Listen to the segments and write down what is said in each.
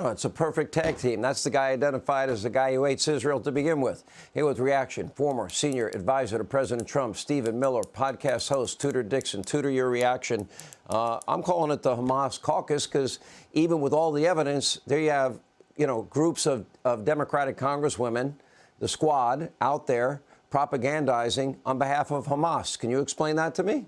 Oh, it's a perfect tag team. That's the guy identified as the guy who hates Israel to begin with. Here with reaction, former senior advisor to President Trump, Stephen Miller, podcast host, Tudor Dixon. Tudor, your reaction. I'm calling it the Hamas caucus because even with all the evidence, there you have, groups of Democratic congresswomen, the squad out there propagandizing on behalf of Hamas. Can you explain that to me?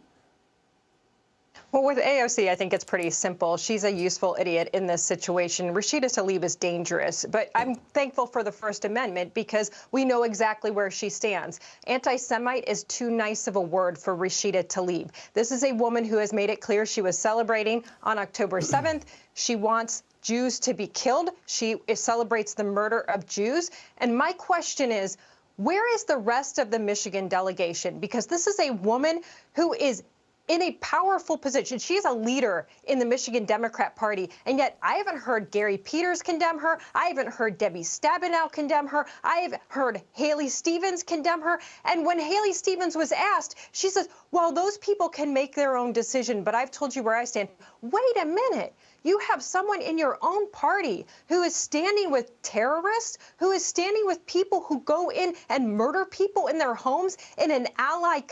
Well, with AOC, I think it's pretty simple. She's a useful idiot in this situation. Rashida Tlaib is dangerous, but I'm thankful for the First Amendment because we know exactly where she stands. Anti-Semite is too nice of a word for Rashida Tlaib. This is a woman who has made it clear she was celebrating on October 7th. She wants Jews to be killed. She celebrates the murder of Jews. And my question is, where is the rest of the Michigan delegation? Because this is a woman who is in a powerful position. She's a leader in the Michigan Democrat Party, and yet I haven't heard Gary Peters condemn her. I haven't heard Debbie Stabenow condemn her. I have heard Haley Stevens condemn her. And when Haley Stevens was asked, she says, well, those people can make their own decision, but I've told you where I stand. Wait a minute. You have someone in your own party who is standing with terrorists, who is standing with people who go in and murder people in their homes in an allied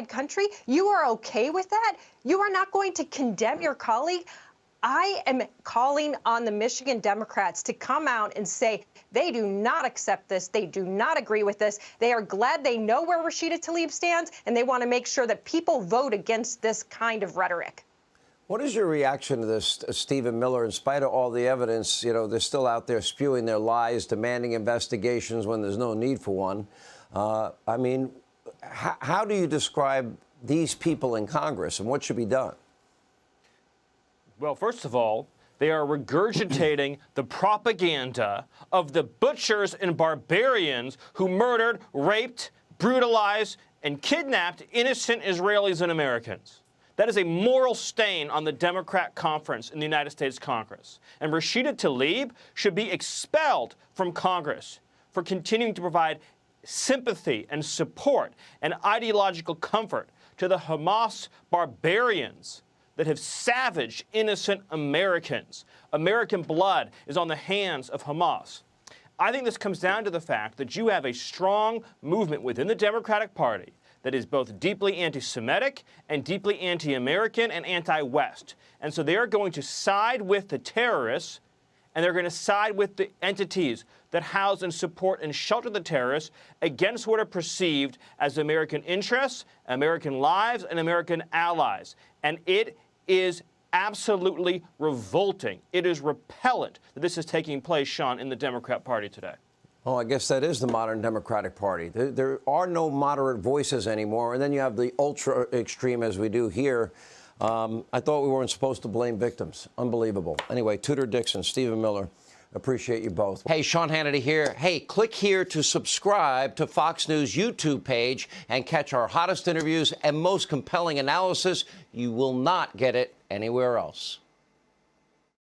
country. You are okay with that? You are not going to condemn your colleague? I am calling on the Michigan Democrats to come out and say they do not accept this. They do not agree with this. They are glad they know where Rashida Tlaib stands, and they want to make sure that people vote against this kind of rhetoric. What is your reaction to this, Stephen Miller? In spite of all the evidence, they're still out there spewing their lies, demanding investigations when there's no need for one. I mean, how do you describe these people in Congress and what should be done? Well, first of all, they are regurgitating the propaganda of the butchers and barbarians who murdered, raped, brutalized, and kidnapped innocent Israelis and Americans. That is a moral stain on the Democrat conference in the United States Congress. And Rashida Tlaib should be expelled from Congress for continuing to provide sympathy and support and ideological comfort to the Hamas barbarians that have savaged innocent Americans. American blood is on the hands of Hamas. I think this comes down to the fact that you have a strong movement within the Democratic Party that is both deeply anti-Semitic and deeply anti-American and anti-West. And so they are going to side with the terrorists, and they're going to side with the entities that house and support and shelter the terrorists against what are perceived as American interests, American lives, and American allies. And it is absolutely revolting. It is repellent that this is taking place, Sean, in the Democrat Party today. Oh, I guess that is the modern Democratic Party. There are no moderate voices anymore. And then you have the ultra extreme, as we do here. I thought we weren't supposed to blame victims. Unbelievable. Anyway, Tudor Dixon, Stephen Miller, appreciate you both. Hey, Sean Hannity here. Hey, click here to subscribe to Fox News YouTube page and catch our hottest interviews and most compelling analysis. You will not get it anywhere else.